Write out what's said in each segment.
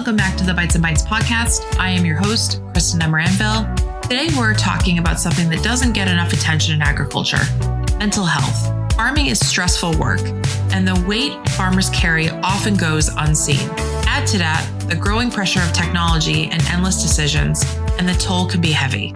welcome back to the Bites and Bytes Podcast. I am your host, Kristin Demoranville. Today we're talking about something that doesn't get enough attention in agriculture, mental health. Farming is stressful work, and the weight farmers carry often goes unseen. Add to that the growing pressure of technology and endless decisions, and the toll can be heavy.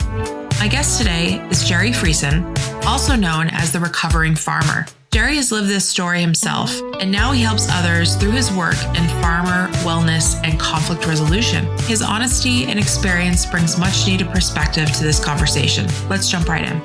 My guest today is Gerry Friesen, also known as the Recovering Farmer. Gerry has lived this story himself, and now he helps others through his work in farmer wellness and conflict resolution. His honesty and experience brings much needed perspective to this conversation. Let's jump right in.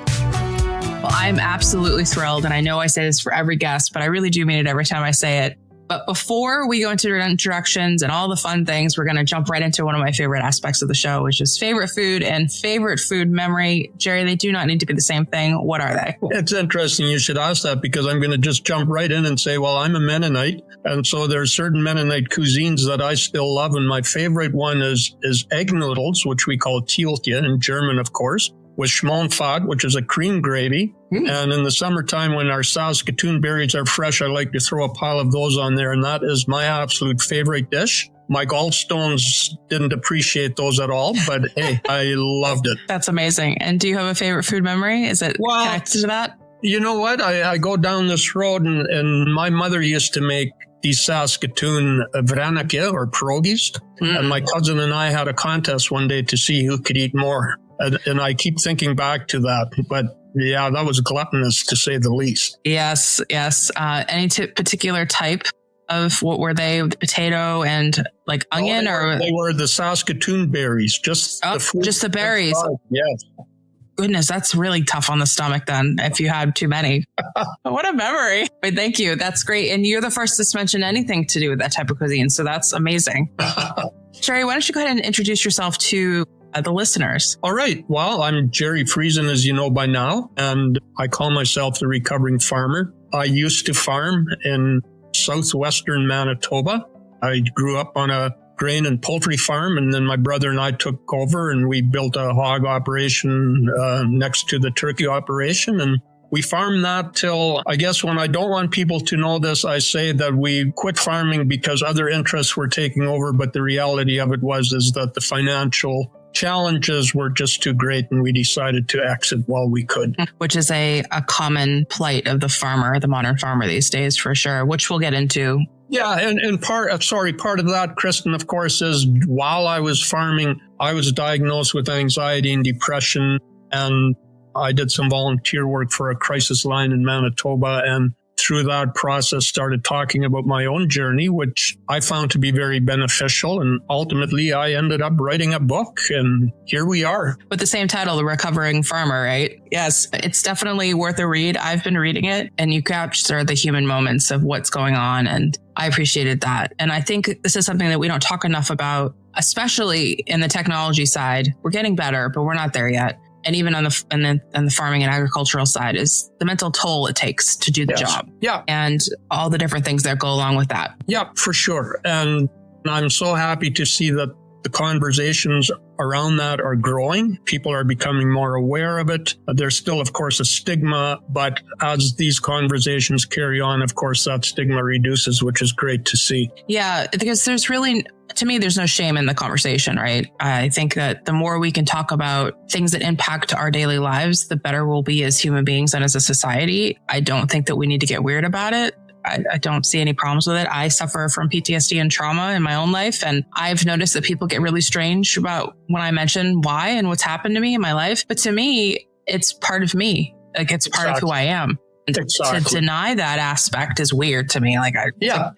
Well, I'm absolutely thrilled, and I know I say this for every guest, but I really do mean it every time I say it. But before we go into introductions and all the fun things, we're going to jump right into one of my favorite aspects of the show, which is favorite food and favorite food memory. Gerry, they do not need to be the same thing. What are they? It's interesting you should ask that, because I'm going to just jump right in and say, well, I'm a Mennonite. And so there's certain Mennonite cuisines that I still love. And my favorite one is egg noodles, which we call Tieltje in German, of course, with schmonfat, which is a cream gravy. And in the summertime, when our Saskatoon berries are fresh, I like to throw a pile of those on there. And that is my absolute favorite dish. My gallstones didn't appreciate those at all, but hey, I loved it. That's amazing. And do you have a favorite food memory? Is it connected to that? You know what? I go down this road and my mother used to make these Saskatoon vraneke or pierogies. And my cousin and I had a contest one day to see who could eat more. And I keep thinking back to that. But yeah, that was gluttonous to say the least. Yes. Any particular type of, what were they? The potato and like onion They were the Saskatoon berries, just the berries. Yes. Goodness, that's really tough on the stomach then if you had too many. What a memory. But thank you. That's great. And you're the first to mention anything to do with that type of cuisine. So that's amazing. Gerry, why don't you go ahead and introduce yourself to the listeners? All right. Well, I'm Gerry Friesen, as you know by now, and I call myself the Recovering Farmer. I used to farm in southwestern Manitoba. I grew up on a grain and poultry farm, and then my brother and I took over and we built a hog operation next to the turkey operation. And we farmed that till, I guess when I don't want people to know this, I say that we quit farming because other interests were taking over. But the reality of it is that the financial challenges were just too great, and we decided to exit while we could. Which is a common plight of the farmer, the modern farmer these days, for sure, which we'll get into. Yeah, and part of that, Kristin, of course, is while I was farming, I was diagnosed with anxiety and depression, and I did some volunteer work for a crisis line in Manitoba, and through that process started talking about my own journey, which I found to be very beneficial. And ultimately, I ended up writing a book, and here we are. With the same title, The Recovering Farmer, right? Yes, it's definitely worth a read. I've been reading it, and you capture the human moments of what's going on, and I appreciated that. And I think this is something that we don't talk enough about, especially in the technology side. We're getting better, but we're not there yet. And even on the farming and agricultural side is the mental toll it takes to do the job. Yeah. And all the different things that go along with that. Yeah, for sure. And I'm so happy to see that the conversations around that are growing. People are becoming more aware of it. There's still, of course, a stigma, but as these conversations carry on, of course, that stigma reduces, which is great to see. Yeah, because to me, there's no shame in the conversation, right? I think that the more we can talk about things that impact our daily lives, the better we'll be as human beings and as a society. I don't think that we need to get weird about it. I don't see any problems with it. I suffer from PTSD and trauma in my own life. And I've noticed that people get really strange about when I mention why and what's happened to me in my life. But to me, it's part of me. Like it's part of who I am. Exactly. To deny that aspect is weird to me. Like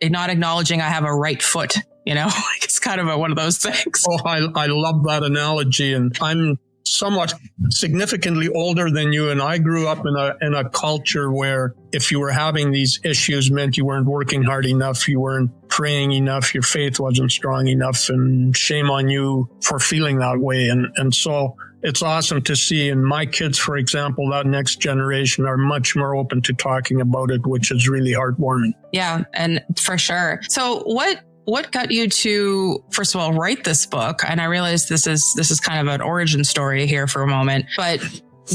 not acknowledging I have a right foot, it's kind of one of those things. Oh, I love that analogy. And I'm somewhat significantly older than you, and I grew up in a culture where if you were having these issues meant you weren't working hard enough, you weren't praying enough, your faith wasn't strong enough, and shame on you for feeling that way. And so it's awesome to see. And my kids, for example, that next generation are much more open to talking about it, which is really heartwarming. Yeah, and for sure. So what got you to, first of all, write this book? And I realize this is kind of an origin story here for a moment, but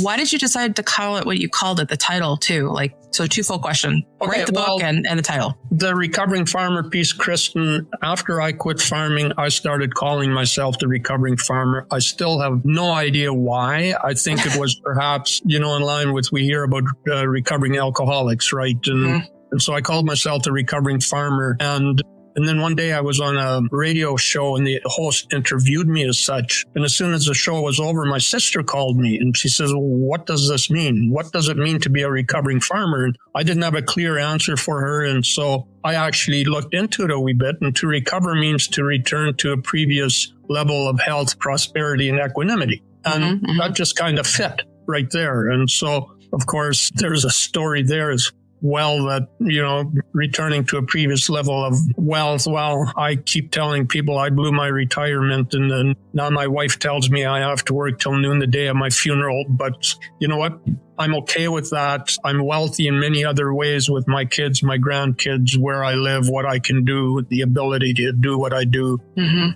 Why did you decide to call it what you called it, the title too? So twofold question. Okay, Write the book and the title. The Recovering Farmer piece, Kristin, after I quit farming, I started calling myself the Recovering Farmer. I still have no idea why. I think it was perhaps, in line with we hear about recovering alcoholics, right? And so I called myself the Recovering Farmer. And then one day I was on a radio show and the host interviewed me as such. And as soon as the show was over, my sister called me and she says, what does this mean? What does it mean to be a recovering farmer? And I didn't have a clear answer for her. And so I actually looked into it a wee bit. And to recover means to return to a previous level of health, prosperity, and equanimity. And that just kind of fit right there. And so, of course, there's a story there as well that, returning to a previous level of wealth. Well, I keep telling people I blew my retirement and then now my wife tells me I have to work till noon the day of my funeral. But you know what? I'm okay with that. I'm wealthy in many other ways with my kids, my grandkids, where I live, what I can do, the ability to do what I do.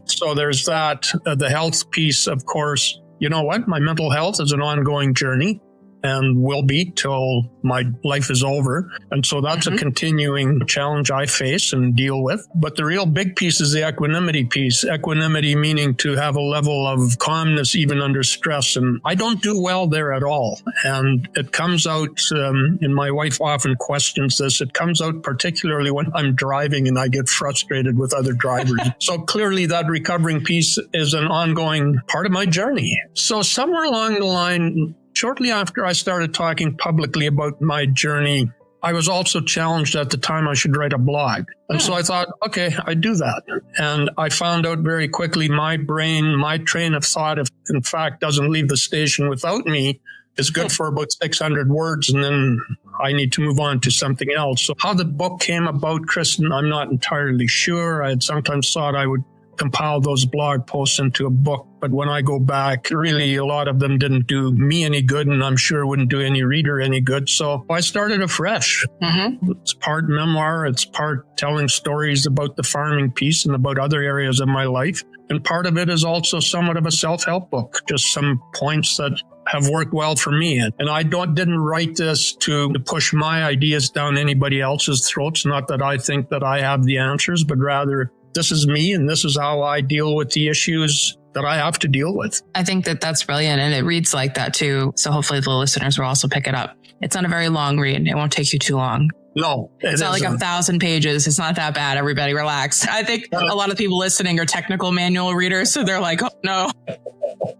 So there's that. The health piece, of course. You know what? My mental health is an ongoing journey. And will be till my life is over. And so that's a continuing challenge I face and deal with. But the real big piece is the equanimity piece. Equanimity meaning to have a level of calmness even under stress. And I don't do well there at all. And it comes out, and my wife often questions this, it comes out particularly when I'm driving and I get frustrated with other drivers. So clearly that recovering piece is an ongoing part of my journey. So somewhere along the line, shortly after I started talking publicly about my journey, I was also challenged at the time I should write a blog. And so I thought, okay, I do that. And I found out very quickly my brain, my train of thought, if in fact doesn't leave the station without me, is good for about 600 words. And then I need to move on to something else. So how the book came about, Kristin, I'm not entirely sure. I had sometimes thought I would compile those blog posts into a book. But when I go back, really, a lot of them didn't do me any good, and I'm sure wouldn't do any reader any good. So I started afresh. It's part memoir. It's part telling stories about the farming piece and about other areas of my life. And part of it is also somewhat of a self-help book, just some points that have worked well for me. And I didn't write this to push my ideas down anybody else's throats. Not that I think that I have the answers, but rather this is me and this is how I deal with the issues that I have to deal with. I think that that's brilliant. And it reads like that too. So hopefully the listeners will also pick it up. It's not a very long read. It won't take you too long. No, it's not like 1,000 pages. It's not that bad. Everybody relax. I think a lot of people listening are technical manual readers. So they're like, oh, no.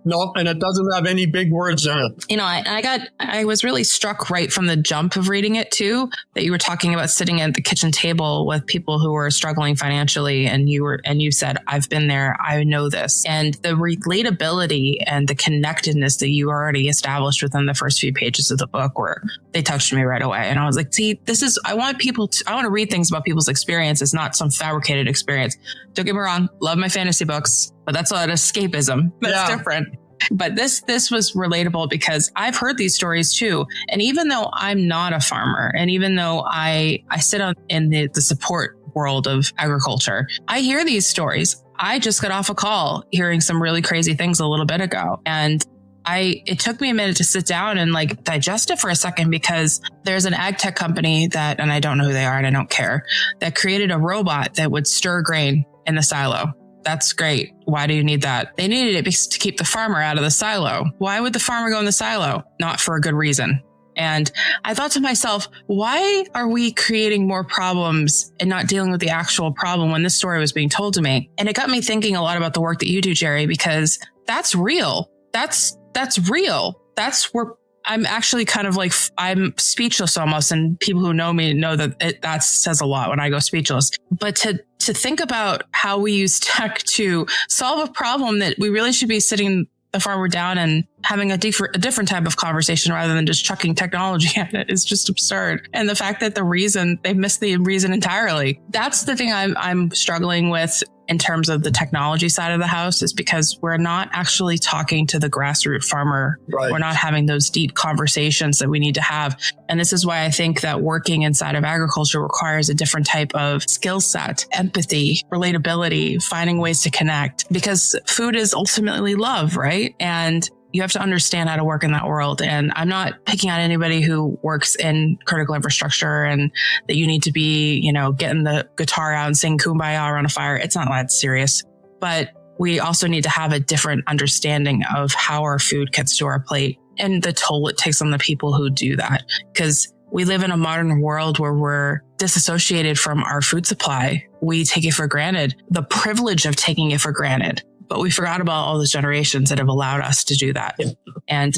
No, and it doesn't have any big words in it. I was really struck right from the jump of reading it too, that you were talking about sitting at the kitchen table with people who were struggling financially. And you said, I've been there. I know this. And the relatability and the connectedness that you already established within the first few pages of the book they touched me right away. And I was like, see, I want to read things about people's experiences, not some fabricated experience. Don't get me wrong. Love my fantasy books, but that's not escapism. That's different. But this was relatable because I've heard these stories too. And even though I'm not a farmer, and even though I sit in the support world of agriculture, I hear these stories. I just got off a call hearing some really crazy things a little bit ago. And it took me a minute to sit down and digest it for a second, because there's an ag tech company and I don't know who they are and I don't care, that created a robot that would stir grain in the silo. That's great. Why do you need that? They needed it to keep the farmer out of the silo. Why would the farmer go in the silo? Not for a good reason. And I thought to myself, why are we creating more problems and not dealing with the actual problem when this story was being told to me? And it got me thinking a lot about the work that you do, Gerry, because that's real. That's real. That's where I'm actually kind of I'm speechless almost. And people who know me know that says a lot when I go speechless. But to think about how we use tech to solve a problem that we really should be sitting the farmer down and having a different type of conversation rather than just chucking technology at it is just absurd. And the fact that they've missed the reason entirely. That's the thing I'm struggling with in terms of the technology side of the house, is because we're not actually talking to the grassroots farmer. Right. We're not having those deep conversations that we need to have. And this is why I think that working inside of agriculture requires a different type of skill set, empathy, relatability, finding ways to connect, because food is ultimately love, right? And you have to understand how to work in that world. And I'm not picking on anybody who works in critical infrastructure and that you need to be, getting the guitar out and sing Kumbaya around a fire. It's not that serious, but we also need to have a different understanding of how our food gets to our plate and the toll it takes on the people who do that. Because we live in a modern world where we're disassociated from our food supply. We take it for granted, the privilege of taking it for granted. But we forgot about all those generations that have allowed us to do that. And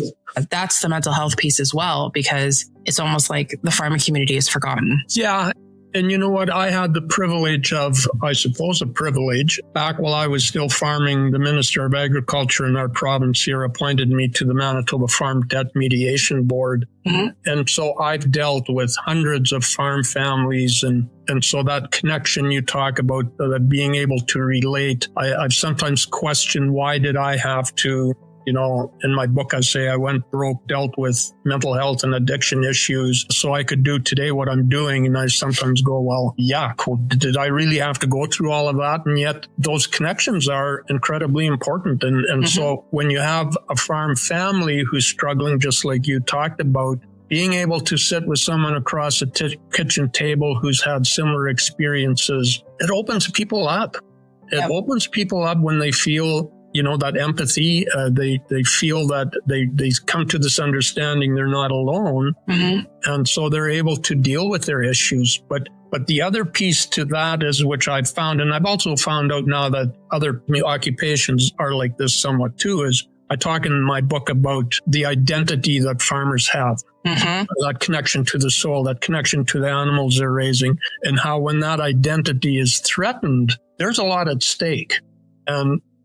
that's the mental health piece as well, because it's almost like the farming community is forgotten. Yeah. And you know what? I had the privilege of, back while I was still farming, the Minister of Agriculture in our province here appointed me to the Manitoba Farm Debt Mediation Board. Mm-hmm. And so I've dealt with hundreds of farm families. And so that connection you talk about, that being able to relate, I've sometimes questioned, why did I have to, in my book, I say I went broke, dealt with mental health and addiction issues so I could do today what I'm doing. And I sometimes go, well, yeah, cool. Did I really have to go through all of that? And yet those connections are incredibly important. And mm-hmm. So when you have a farm family who's struggling, just like you talked about, being able to sit with someone across a kitchen table who's had similar experiences, it opens people up. It opens people up when they feel that empathy, they feel that they come to this understanding they're not alone. Mm-hmm. And so they're able to deal with their issues. But the other piece to that is, which I've found, and I've also found out now that other occupations are like this somewhat too, is I talk in my book about the identity that farmers have. Mm-hmm. That connection to the soil, that connection to the animals they're raising, and how when that identity is threatened, there's a lot at stake.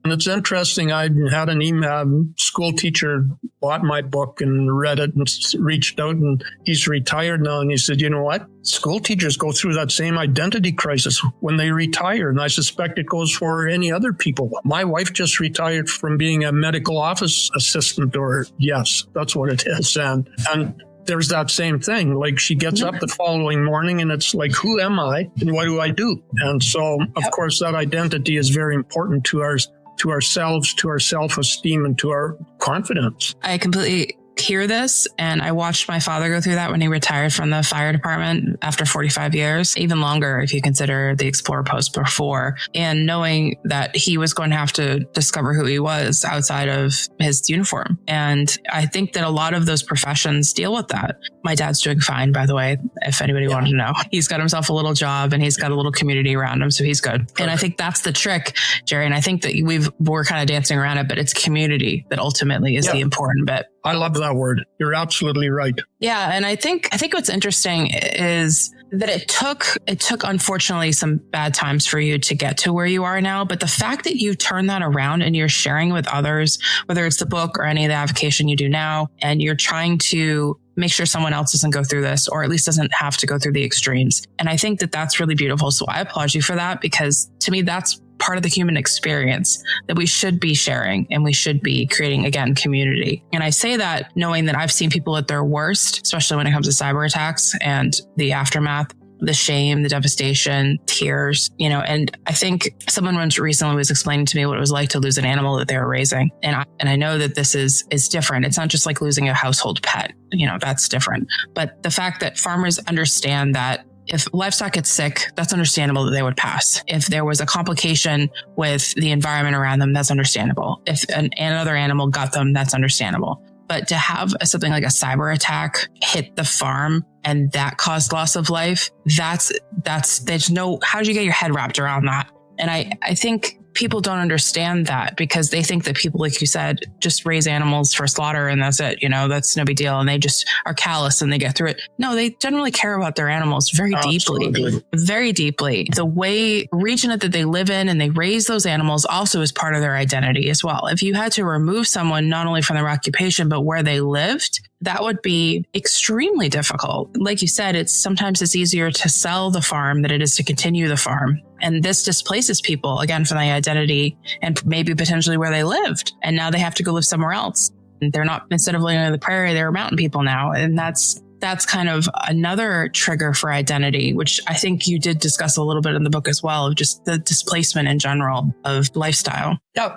And it's interesting. I had an email, school teacher bought my book and read it and reached out, and he's retired now. And he said, you know what? School teachers go through that same identity crisis when they retire. And I suspect it goes for any other people. My wife just retired from being a medical office assistant, or yes, that's what it is. And there's that same thing. Like, she gets up the following morning and it's like, who am I and what do I do? And so, of course, that identity is very important to ourselves, to our self-esteem, and to our confidence. I completely hear this, and I watched my father go through that when he retired from the fire department after 45 years, even longer if you consider the Explorer post before, and knowing that he was going to have to discover who he was outside of his uniform. And I think that a lot of those professions deal with that. My dad's doing fine, by the way, if anybody wanted to know. He's got himself a little job and he's got a little community around him, so he's good. Perfect. And I think that's the trick, Gerry, and I think that we're kind of dancing around it, but it's community that ultimately is the important bit. I love that word. You're absolutely right. Yeah. And I think what's interesting is that it took unfortunately some bad times for you to get to where you are now. But the fact that you turn that around and you're sharing with others, whether it's the book or any of the avocation you do now, and you're trying to make sure someone else doesn't go through this, or at least doesn't have to go through the extremes. And I think that that's really beautiful. So I applaud you for that, because to me, that's part of the human experience that we should be sharing, and we should be creating, again, community. And I say that knowing that I've seen people at their worst, especially when it comes to cyber attacks and the aftermath, the shame, the devastation, tears, and I think someone recently was explaining to me what it was like to lose an animal that they were raising. And I know that this is different. It's not just like losing a household pet, that's different. But the fact that farmers understand that if livestock gets sick, that's understandable that they would pass. If there was a complication with the environment around them, that's understandable. If another animal got them, that's understandable. But to have something like a cyber attack hit the farm and that caused loss of life, there's no, how do you get your head wrapped around that? And I think people don't understand that, because they think that people, like you said, just raise animals for slaughter and that's it. That's no big deal. And they just are callous and they get through it. No, they generally care about their animals very deeply, very deeply. The region that they live in and they raise those animals also is part of their identity as well. If you had to remove someone, not only from their occupation, but where they lived, that would be extremely difficult. Like you said, sometimes it's easier to sell the farm than it is to continue the farm. And this displaces people, again, from the identity and maybe potentially where they lived. And now they have to go live somewhere else. And they're not, instead of living in the prairie, they're mountain people now. And that's kind of another trigger for identity, which I think you did discuss a little bit in the book as well, of just the displacement in general of lifestyle. Yeah.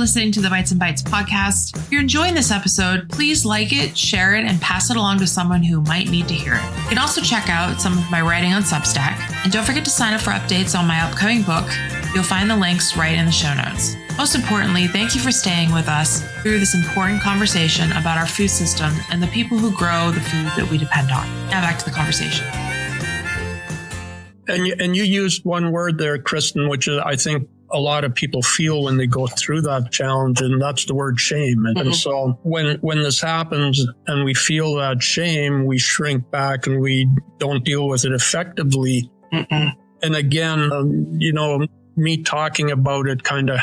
listening to the Bites and Bytes podcast. If you're enjoying this episode, please like it, share it, and pass it along to someone who might need to hear it. You can also check out some of my writing on Substack. And don't forget to sign up for updates on my upcoming book. You'll find the links right in the show notes. Most importantly, thank you for staying with us through this important conversation about our food system and the people who grow the food that we depend on. Now back to the conversation. And you used one word there, Kristin, which is, I think a lot of people feel when they go through that challenge, and that's the word shame. And so when this happens and we feel that shame, we shrink back and we don't deal with it effectively. And again, me talking about it kind of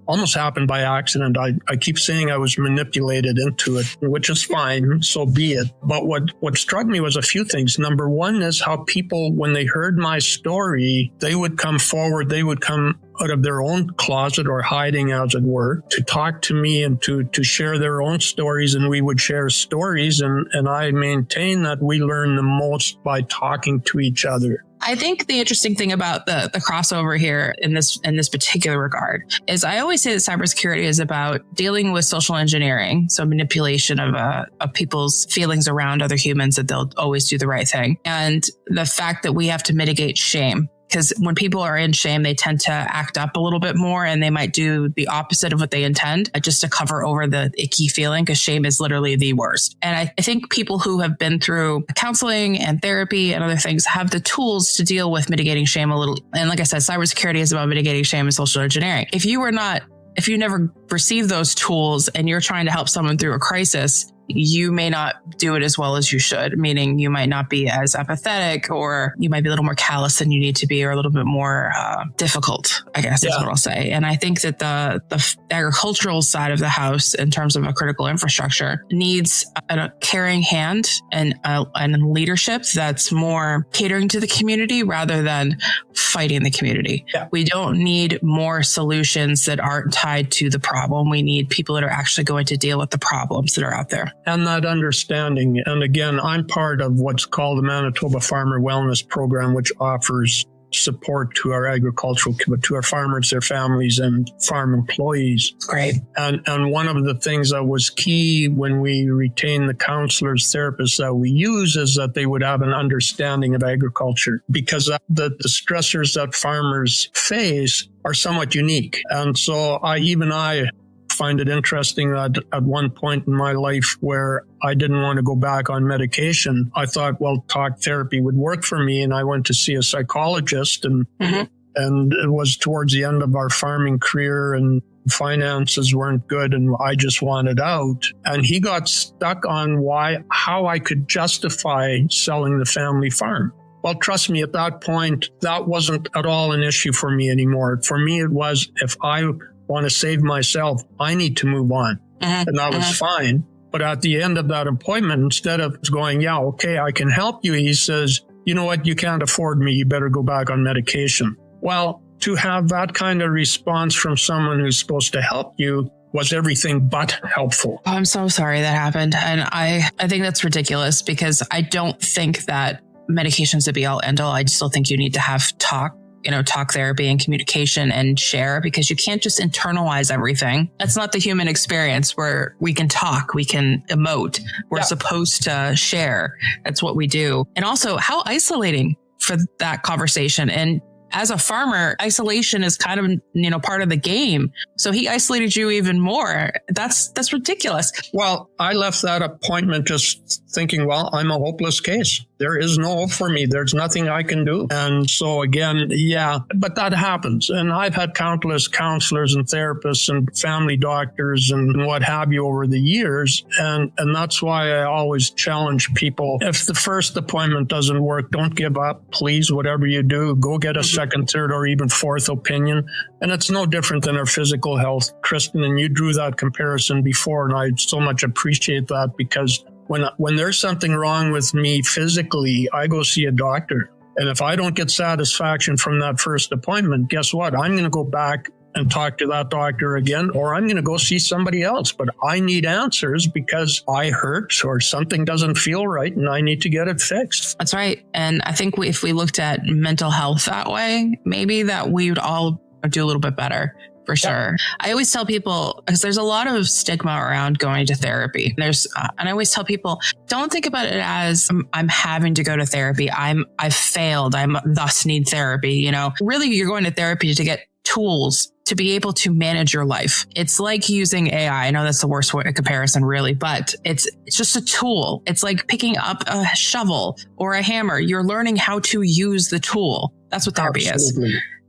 almost happened by accident. I keep saying I was manipulated into it, which is fine, so be it. But what struck me was a few things. Number one is how people, when they heard my story, they would come forward, they would come out of their own closet or hiding, as it were, to talk to me and to share their own stories, and we would share stories. And I maintain that we learn the most by talking to each other. I think the interesting thing about the crossover here in this particular regard is I always say that cybersecurity is about dealing with social engineering, so manipulation of people's feelings around other humans, that they'll always do the right thing, and the fact that we have to mitigate shame. Because when people are in shame, they tend to act up a little bit more, and they might do the opposite of what they intend just to cover over the icky feeling, because shame is literally the worst. And I think people who have been through counseling and therapy and other things have the tools to deal with mitigating shame a little. And like I said, cybersecurity is about mitigating shame and social engineering. If you never received those tools and you're trying to help someone through a crisis, you may not do it as well as you should, meaning you might not be as empathetic, or you might be a little more callous than you need to be, or a little bit more difficult, I guess is what I'll say. And I think that the agricultural side of the house, in terms of a critical infrastructure, needs a caring hand and leadership that's more catering to the community rather than fighting the community. Yeah. We don't need more solutions that aren't tied to the problem. We need people that are actually going to deal with the problems that are out there. And that understanding. And again, I'm part of what's called the Manitoba Farmer Wellness Program, which offers support to our to our farmers, their families, and farm employees. Great. And one of the things that was key when we retain the counselors, therapists that we use, is that they would have an understanding of agriculture, because the stressors that farmers face are somewhat unique. And so I find it interesting that at one point in my life where I didn't want to go back on medication, I thought, well, talk therapy would work for me. And I went to see a psychologist, and it was towards the end of our farming career, and finances weren't good, and I just wanted out. And he got stuck on how I could justify selling the family farm. Well, trust me, at that point, that wasn't at all an issue for me anymore. For me, it was, if I want to save myself, I need to move on. And that was fine. But at the end of that appointment, instead of going, yeah, okay, I can help you, he says, you know what, you can't afford me, you better go back on medication. Well, to have that kind of response from someone who's supposed to help you was everything but helpful. Oh, I'm so sorry that happened. And I think that's ridiculous, because I don't think that medication's the be all end all. I still think you need to have talk therapy and communication and share, because you can't just internalize everything. That's not the human experience, where we can talk, we can emote, we're supposed to share. That's what we do. And also, how isolating for that conversation. And as a farmer, isolation is kind of, part of the game. So he isolated you even more. That's ridiculous. Well, I left that appointment just thinking, well, I'm a hopeless case. There is no hope for me. There's nothing I can do. And so again, but that happens. And I've had countless counselors and therapists and family doctors and what have you over the years. And that's why I always challenge people. If the first appointment doesn't work, don't give up. Please, whatever you do, go get a second, third, or even fourth opinion. And it's no different than our physical health. Kristin, and you drew that comparison before, and I so much appreciate that, because when there's something wrong with me physically, I go see a doctor. And if I don't get satisfaction from that first appointment, guess what? I'm going to go back and talk to that doctor again, or I'm going to go see somebody else. But I need answers, because I hurt or something doesn't feel right and I need to get it fixed. That's right. And I think if we looked at mental health that way, maybe that we would all do a little bit better. For sure. I always tell people, because there's a lot of stigma around going to therapy. And I always tell people, don't think about it as I'm having to go to therapy. I've failed. I thus need therapy. You know, really, you're going to therapy to get tools to be able to manage your life. It's like using AI. I know that's the worst comparison, really, but it's just a tool. It's like picking up a shovel or a hammer. You're learning how to use the tool. That's what therapy is.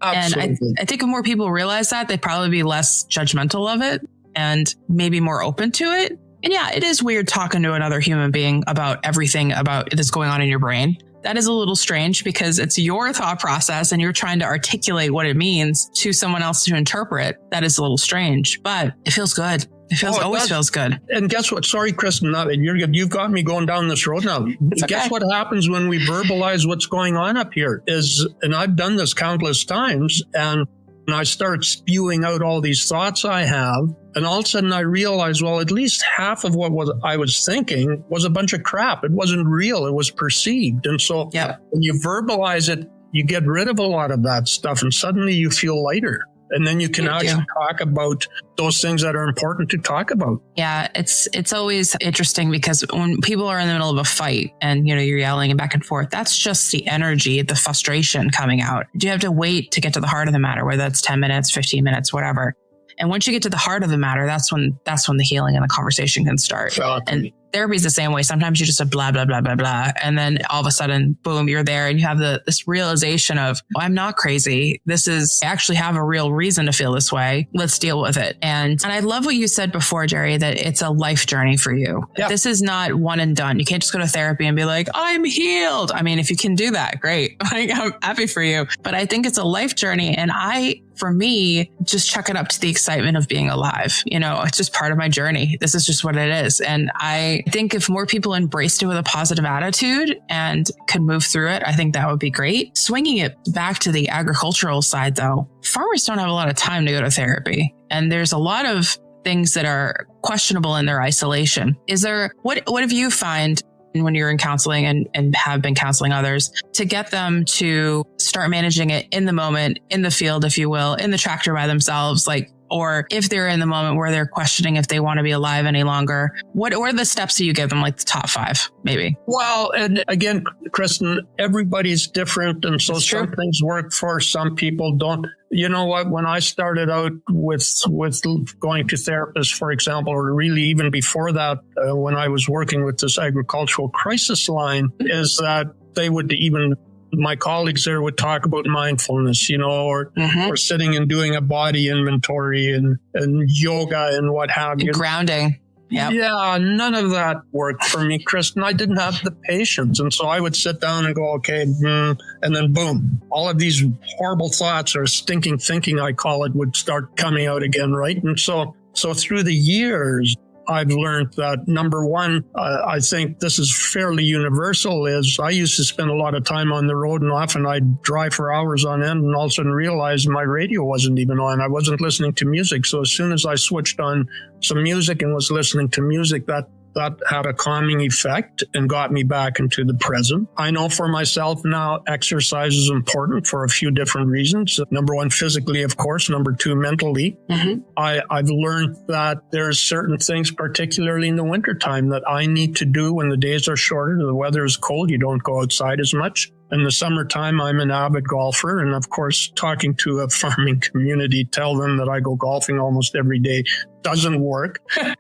Absolutely. And I think if more people realize that, they'd probably be less judgmental of it and maybe more open to it. And yeah, it is weird talking to another human being about everything about that's going on in your brain. That is a little strange because it's your thought process and you're trying to articulate what it means to someone else to interpret. That is a little strange, but it feels good. It always feels good. And guess what? Sorry, Kristin, you've got me going down this road now. Guess what happens when we verbalize what's going on up here and I've done this countless times, and I start spewing out all these thoughts I have. And all of a sudden I realize, well, at least half of what I was thinking was a bunch of crap. It wasn't real. It was perceived. And so when you verbalize it, you get rid of a lot of that stuff and suddenly you feel lighter. And then you can actually talk about those things that are important to talk about. Yeah, it's always interesting because when people are in the middle of a fight and, you know, you're yelling and back and forth, that's just the energy, the frustration coming out. You have to wait to get to the heart of the matter, whether that's 10 minutes, 15 minutes, whatever. And once you get to the heart of the matter, that's when the healing and the conversation can start. And therapy is the same way. Sometimes you just a blah, blah, blah, blah, blah. And then all of a sudden, boom, you're there and you have this realization of, I'm not crazy. I actually have a real reason to feel this way. Let's deal with it. And I love what you said before, Gerry, that it's a life journey for you. Yeah. This is not one and done. You can't just go to therapy and be like, I'm healed. I mean, if you can do that, great. I'm happy for you. But I think it's a life journey. And for me, just chuck it up to the excitement of being alive. You know, it's just part of my journey. This is just what it is. And I think if more people embraced it with a positive attitude and could move through it, I think that would be great. Swinging it back to the agricultural side, though, farmers don't have a lot of time to go to therapy. And there's a lot of things that are questionable in their isolation. What have you find when you're in counseling and have been counseling others to get them to start managing it in the moment, in the field, if you will, in the tractor by themselves, or if they're in the moment where they're questioning if they want to be alive any longer, what are the steps that you give them, like the top 5, maybe? Well, and again, Kristin, everybody's different. And so some things work for some people don't. You know what? When I started out with going to therapists, for example, or really even before that, when I was working with this agricultural crisis line, is that my colleagues there would talk about mindfulness, you know, or sitting and doing a body inventory and yoga and what have you. Grounding. Yep. Yeah, none of that worked for me, Kristin. I didn't have the patience. And so I would sit down and go, okay, and then boom, all of these horrible thoughts or stinking thinking, I call it, would start coming out again, right? And so through the years, I've learned that number one, I think this is fairly universal, is I used to spend a lot of time on the road and often I'd drive for hours on end and all of a sudden realize my radio wasn't even on. I wasn't listening to music. So as soon as I switched on some music and was listening to music, that had a calming effect and got me back into the present. I know for myself now, exercise is important for a few different reasons. Number one, physically, of course. Number two, mentally. Mm-hmm. I've learned that there's certain things, particularly in the wintertime, that I need to do when the days are shorter, the weather is cold, you don't go outside as much. In the summertime, I'm an avid golfer. And of course, talking to a farming community, tell them that I go golfing almost every day doesn't work.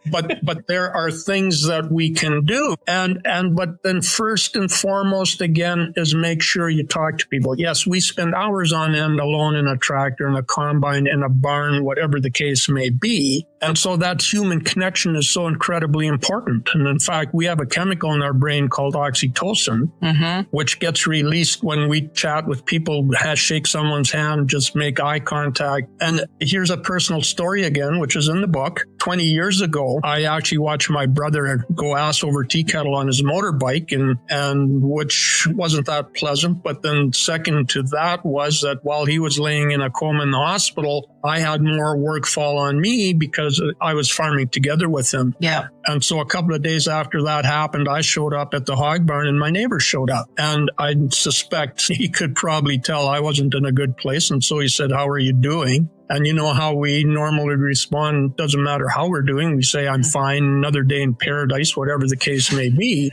But there are things that we can do. But then first and foremost, again, is make sure you talk to people. Yes, we spend hours on end alone in a tractor, in a combine, in a barn, whatever the case may be. And so that human connection is so incredibly important. And in fact, we have a chemical in our brain called oxytocin, which gets released when we chat with people, shake someone's hand, just make eye contact. And here's a personal story again, which is in the book. 20 years ago, I actually watched my brother go ass over tea kettle on his motorbike, and which wasn't that pleasant. But then second to that was that while he was laying in a coma in the hospital, I had more work fall on me because I was farming together with him. Yeah. And so a couple of days after that happened, I showed up at the hog barn and my neighbor showed up. And I suspect he could probably tell I wasn't in a good place. And so he said, "How are you doing?" And you know how we normally respond, doesn't matter how we're doing. We say, "I'm fine, another day in paradise," whatever the case may be.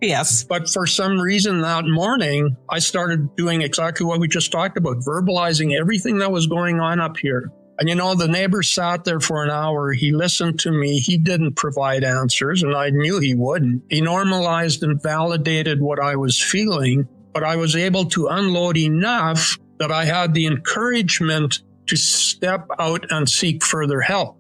Yes. But for some reason that morning, I started doing exactly what we just talked about, verbalizing everything that was going on up here. And you know, the neighbor sat there for an hour. He listened to me. He didn't provide answers, and I knew he wouldn't. He normalized and validated what I was feeling, but I was able to unload enough that I had the encouragement to step out and seek further help.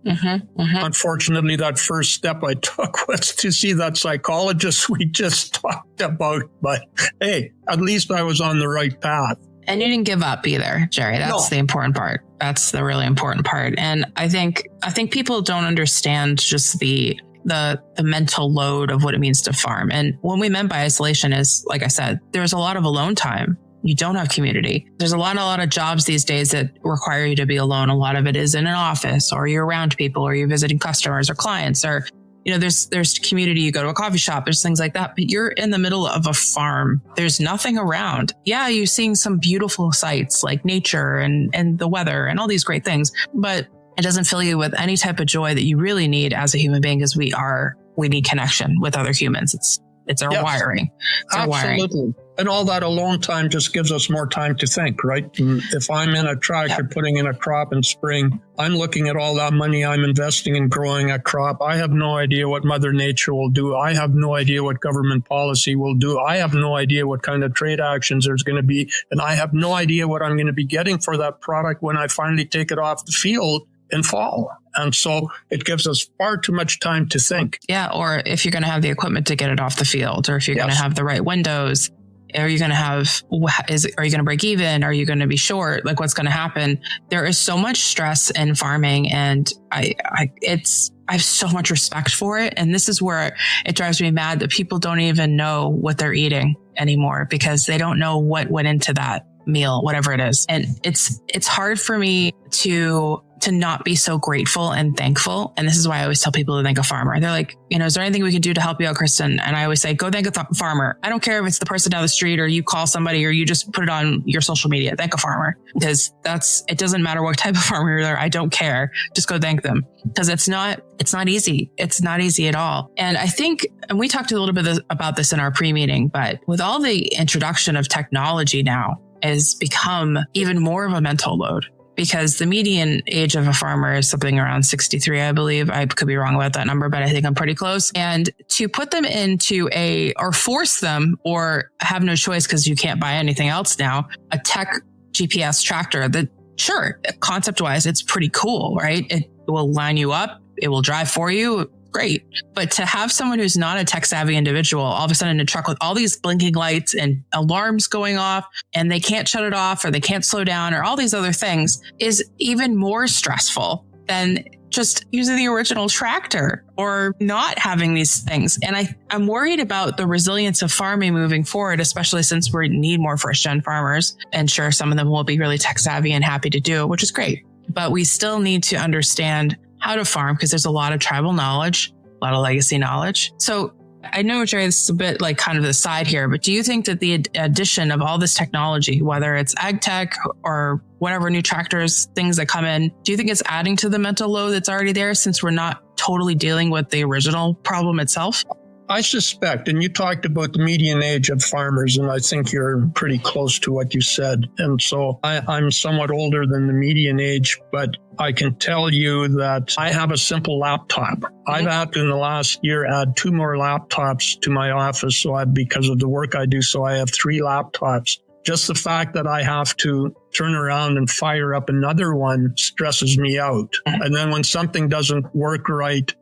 Unfortunately, that first step I took was to see that psychologist we just talked about. But hey, at least I was on the right path. And you didn't give up either, Gerry. That's the important part. That's the really important part. And I think people don't understand just the mental load of what it means to farm. And what we meant by isolation is, like I said, there's a lot of alone time. You don't have community. There's a lot of jobs these days that require you to be alone. A lot of it is in an office, or you're around people, or you're visiting customers or clients, or, you know, there's community. You go to a coffee shop, there's things like that, but you're in the middle of a farm. There's nothing around. Yeah, you're seeing some beautiful sights like nature and the weather and all these great things, but it doesn't fill you with any type of joy that you really need as a human being, because we need connection with other humans. It's our wiring. It's our wiring. And all that alone time just gives us more time to think, right? If I'm in a tractor putting in a crop in spring, I'm looking at all that money I'm investing in growing a crop. I have no idea what Mother Nature will do. I have no idea what government policy will do. I have no idea what kind of trade actions there's going to be. And I have no idea what I'm going to be getting for that product when I finally take it off the field in fall. And so it gives us far too much time to think. Yeah. Or if you're going to have the equipment to get it off the field, or if you're going to have the right windows, are you going to break even? Are you going to be short? Like, what's going to happen? There is so much stress in farming, and I have so much respect for it. And this is where it drives me mad that people don't even know what they're eating anymore, because they don't know what went into that meal, whatever it is. And it's hard for me to not be so grateful and thankful. And this is why I always tell people to thank a farmer. They're like, you know, is there anything we can do to help you out, Kristin? And I always say, go thank a farmer. I don't care if it's the person down the street, or you call somebody, or you just put it on your social media. Thank a farmer, because it doesn't matter what type of farmer you're there. I don't care. Just go thank them, because it's not easy. It's not easy at all. And I think, and we talked a little bit about this in our pre-meeting, but with all the introduction of technology now, has become even more of a mental load, because the median age of a farmer is something around 63, I believe. I could be wrong about that number, but I think I'm pretty close. And to put them into or force them, or have no choice because you can't buy anything else now, a tech GPS tractor that, sure, concept wise, it's pretty cool, right? It will line you up. It will drive for you. Great. But to have someone who's not a tech savvy individual all of a sudden in a truck with all these blinking lights and alarms going off, and they can't shut it off, or they can't slow down, or all these other things, is even more stressful than just using the original tractor or not having these things. And I'm worried about the resilience of farming moving forward, especially since we need more first gen farmers. And sure, some of them will be really tech savvy and happy to do it, which is great. But we still need to understand how to farm, because there's a lot of tribal knowledge, a lot of legacy knowledge. So I know, Gerry, this is a bit like kind of the side here, but do you think that the addition of all this technology, whether it's ag tech or whatever new tractors, things that come in, do you think it's adding to the mental load that's already there, since we're not totally dealing with the original problem itself? I suspect, and you talked about the median age of farmers, and I think you're pretty close to what you said. And so I'm somewhat older than the median age, but I can tell you that I have a simple laptop. I've had to, in the last year, add 2 more laptops to my office because of the work I do. So I have 3 laptops. Just the fact that I have to turn around and fire up another one stresses me out. And then when something doesn't work right,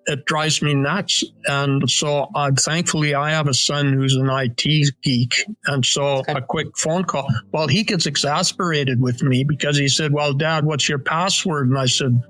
it drives me nuts. And so thankfully, I have a son who's an IT geek. And so a quick phone call. Well, he gets exasperated with me because he said, well, Dad, what's your password? And I said,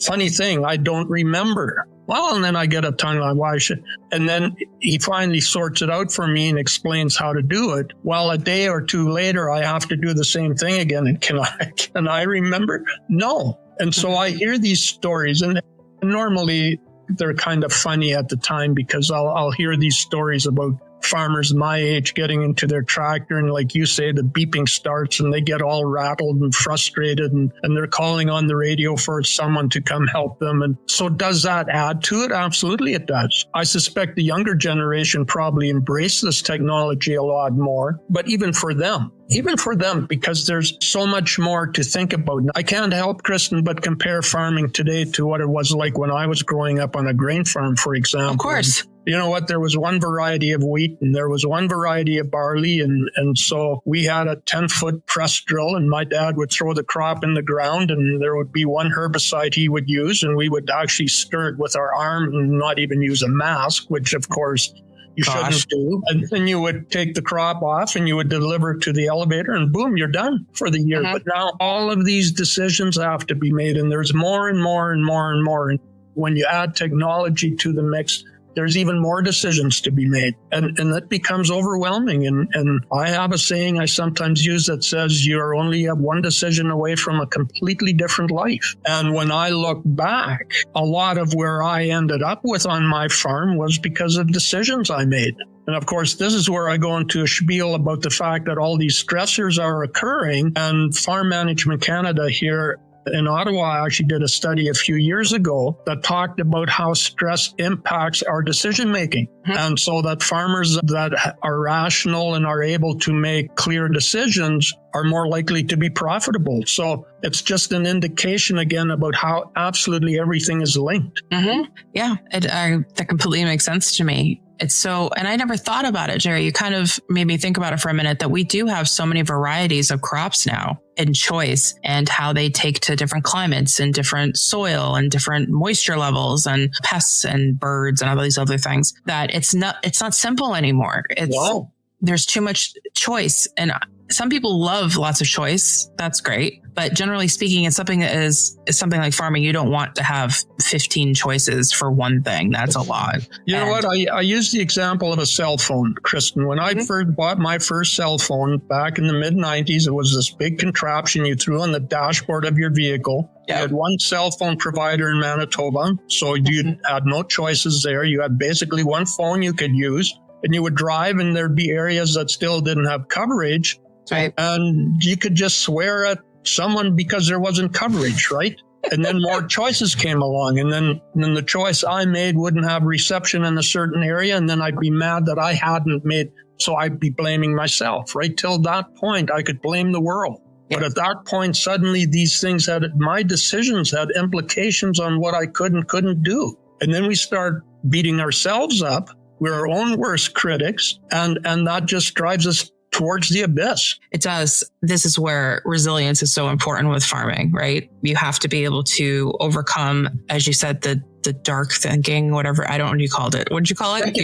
Funny thing, I don't remember. Well, and then I get a tongue on why I should. And then he finally sorts it out for me and explains how to do it. Well, a day or two later, I have to do the same thing again. And can I remember? No. And so I hear these stories, and normally they're kind of funny at the time, because I'll hear these stories about farmers my age getting into their tractor, and like you say, the beeping starts and they get all rattled and frustrated, and they're calling on the radio for someone to come help them. And so does that add to it? Absolutely it does. I suspect the younger generation probably embrace this technology a lot more, but even for them, because there's so much more to think about. I can't help, Kristin, but compare farming today to what it was like when I was growing up on a grain farm, for example. Of course. You know what? There was one variety of wheat and there was one variety of barley. And so we had a 10-foot press drill, and my dad would throw the crop in the ground, and there would be one herbicide he would use, and we would actually stir it with our arm and not even use a mask, which of course you shouldn't do. And then you would take the crop off and you would deliver it to the elevator, and boom, you're done for the year. But now all of these decisions have to be made, and there's more and more and more and more. And when you add technology to the mix, there's even more decisions to be made. And that becomes overwhelming. And I have a saying I sometimes use that says you're only one decision away from a completely different life. And when I look back, a lot of where I ended up with on my farm was because of decisions I made. And of course, this is where I go into a spiel about the fact that all these stressors are occurring. And Farm Management Canada here in Ottawa, I actually did a study a few years ago that talked about how stress impacts our decision making. And so that farmers that are rational and are able to make clear decisions are more likely to be profitable. So it's just an indication again about how absolutely everything is linked. Yeah, that completely makes sense to me. It's so, and I never thought about it, Gerry. You kind of made me think about it for a minute, that we do have so many varieties of crops now in choice, and how they take to different climates and different soil and different moisture levels and pests and birds and all these other things, that it's not simple anymore. There's too much choice, and some people love lots of choice. That's great. But generally speaking, it's something that is something like farming. You don't want to have 15 choices for one thing. That's a lot. You know what? I use the example of a cell phone, Kristin. When I first bought my first cell phone back in the mid-90s, it was this big contraption you threw on the dashboard of your vehicle. You had one cell phone provider in Manitoba, so you had no choices there. You had basically one phone you could use, and you would drive, and there'd be areas that still didn't have coverage. Right. And you could just swear at someone because there wasn't coverage, right? And then more choices came along, and then the choice I made wouldn't have reception in a certain area, and then I'd be mad that I hadn't made, so I'd be blaming myself. Right till that point, I could blame the world. But at that point, suddenly these things my decisions had implications on what I could and couldn't do. And then we start beating ourselves up. We're our own worst critics, and that just drives us towards the abyss. It does. This is where resilience is so important with farming, right? You have to be able to overcome, as you said, the dark thinking, whatever. I don't know what you called it. What did you call it?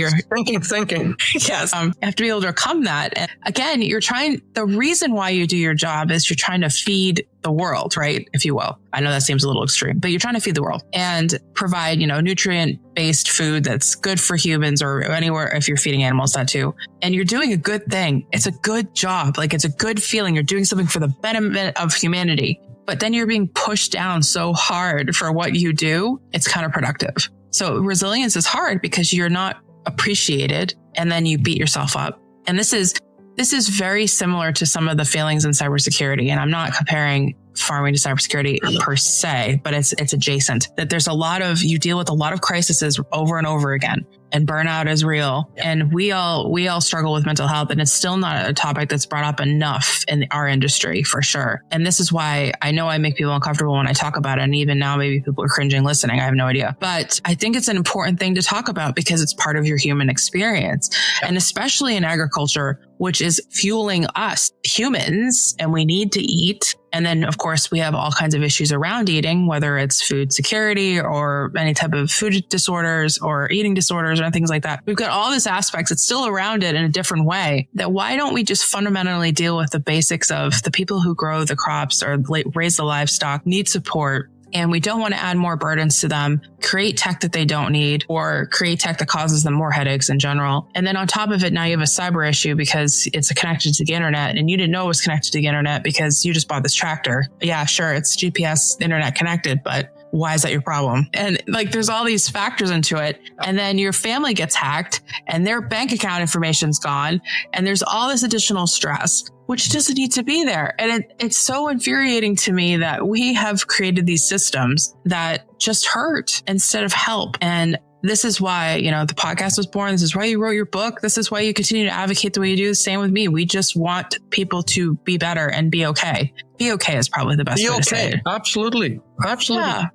Thinking. Yes. You have to be able to overcome that. And again, the reason why you do your job is you're trying to feed the world, right? If you will. I know that seems a little extreme, but you're trying to feed the world and provide, nutrient-based food that's good for humans, or anywhere if you're feeding animals, that too. And you're doing a good thing. It's a good job. Like, it's a good feeling. You're doing something for the benefit of humanity. But then you're being pushed down so hard for what you do, it's counterproductive. So resilience is hard because you're not appreciated, and then you beat yourself up. And this is very similar to some of the failings in cybersecurity. And I'm not comparing farming to cybersecurity per se, but it's adjacent. That you deal with a lot of crises over and over again, and burnout is real. Yeah. And we all struggle with mental health, and it's still not a topic that's brought up enough in our industry, for sure. And this is why I know I make people uncomfortable when I talk about it. And even now, maybe people are cringing listening. I have no idea. But I think it's an important thing to talk about because it's part of your human experience. Yeah. And especially in agriculture, which is fueling us humans, and we need to eat. And then, of course, we have all kinds of issues around eating, whether it's food security or any type of food disorders or eating disorders or things like that. We've got all these aspects. It's still around it in a different way. That why don't we just fundamentally deal with the basics of the people who grow the crops or raise the livestock need support, and we don't want to add more burdens to them, create tech that they don't need, or create tech that causes them more headaches in general. And then on top of it, now you have a cyber issue because it's connected to the internet and you didn't know it was connected to the internet because you just bought this tractor. Yeah, sure, it's GPS internet connected, but why is that your problem? And like, there's all these factors into it. And then your family gets hacked and their bank account information's gone. And there's all this additional stress, which doesn't need to be there. And it's so infuriating to me that we have created these systems that just hurt instead of help. And this is why, the podcast was born. This is why you wrote your book. This is why you continue to advocate the way you do. Same with me. We just want people to be better and be okay. Be okay is probably the best way to say it. Absolutely.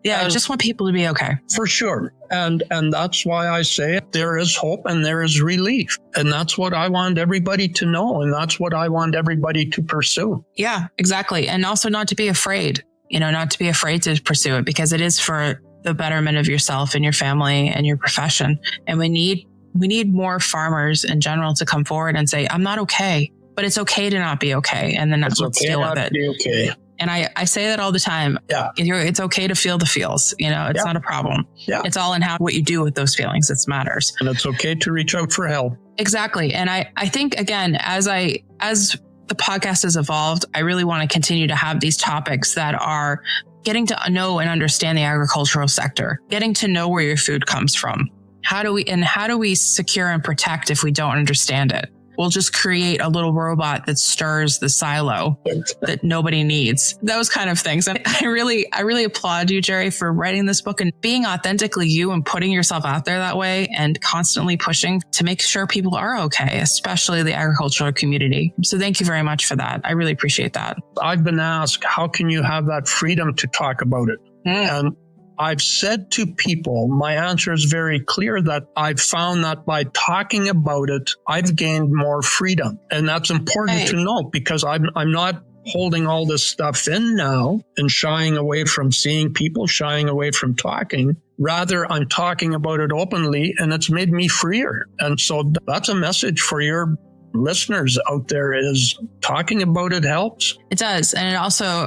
Yeah. I just want people to be okay. For sure. And that's why I say there is hope and there is relief. And that's what I want everybody to know. And that's what I want everybody to pursue. Yeah, exactly. And also not to be afraid, not to be afraid to pursue it, because it is for the betterment of yourself and your family and your profession. And we need more farmers in general to come forward and say, I'm not okay, but it's okay to not be okay. And then let's deal with it. Okay. And I say that all the time. Yeah. It's okay to feel the feels. It's not a problem. Yeah. It's all in what you do with those feelings that matters. And it's okay to reach out for help. Exactly. And I think, again, as the podcast has evolved, I really want to continue to have these topics that are getting to know and understand the agricultural sector, getting to know where your food comes from. How do we secure and protect if we don't understand it? We'll just create a little robot that stirs the silo that nobody needs. Those kind of things. And I really applaud you, Gerry, for writing this book and being authentically you and putting yourself out there that way and constantly pushing to make sure people are okay, especially the agricultural community. So thank you very much for that. I really appreciate that. I've been asked, how can you have that freedom to talk about it? And I've said to people, my answer is very clear, that I've found that by talking about it, I've gained more freedom. And that's important to know, because I'm not holding all this stuff in now and shying away from seeing people, shying away from talking. Rather, I'm talking about it openly, and it's made me freer. And so that's a message for your listeners out there, is talking about it helps. It does. And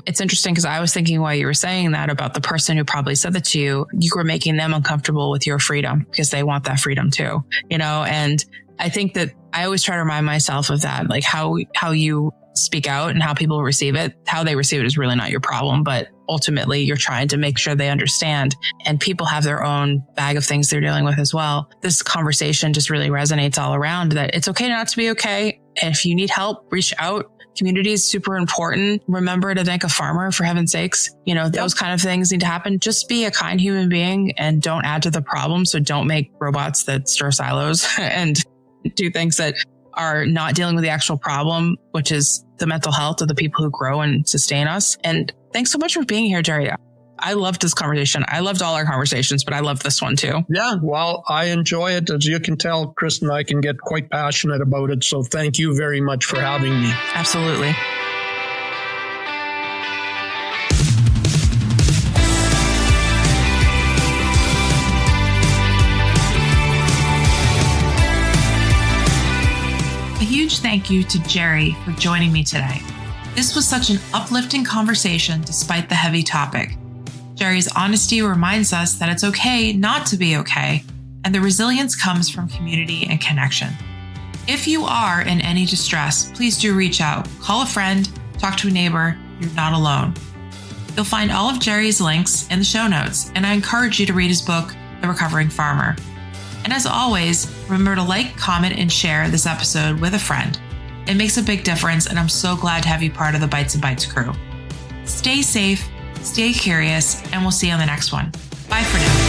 it's interesting, because I was thinking while you were saying that about the person who probably said that to you, you were making them uncomfortable with your freedom because they want that freedom too, and I think that I always try to remind myself of that, like how you speak out and how people receive it. How they receive it is really not your problem, but ultimately you're trying to make sure they understand, and people have their own bag of things they're dealing with as well. This conversation just really resonates all around, that it's okay not to be okay. And if you need help, reach out. Community is super important. Remember to thank a farmer, for heaven's sakes. Those kind of things need to happen. Just be a kind human being and don't add to the problem. So don't make robots that stir silos and do things that are not dealing with the actual problem, which is the mental health of the people who grow and sustain us. And thanks so much for being here, Gerry. I loved this conversation. I loved all our conversations, but I love this one too. Yeah, well, I enjoy it. As you can tell, Kristin, I can get quite passionate about it. So thank you very much for having me. Absolutely. A huge thank you to Gerry for joining me today. This was such an uplifting conversation despite the heavy topic. Gerry's honesty reminds us that it's okay not to be okay, and the resilience comes from community and connection. If you are in any distress, please do reach out. Call a friend, talk to a neighbor. You're not alone. You'll find all of Gerry's links in the show notes, and I encourage you to read his book, The Recovering Farmer. And as always, remember to like, comment, and share this episode with a friend. It makes a big difference, and I'm so glad to have you part of the Bites and Bytes crew. Stay safe, stay curious, and we'll see you on the next one. Bye for now.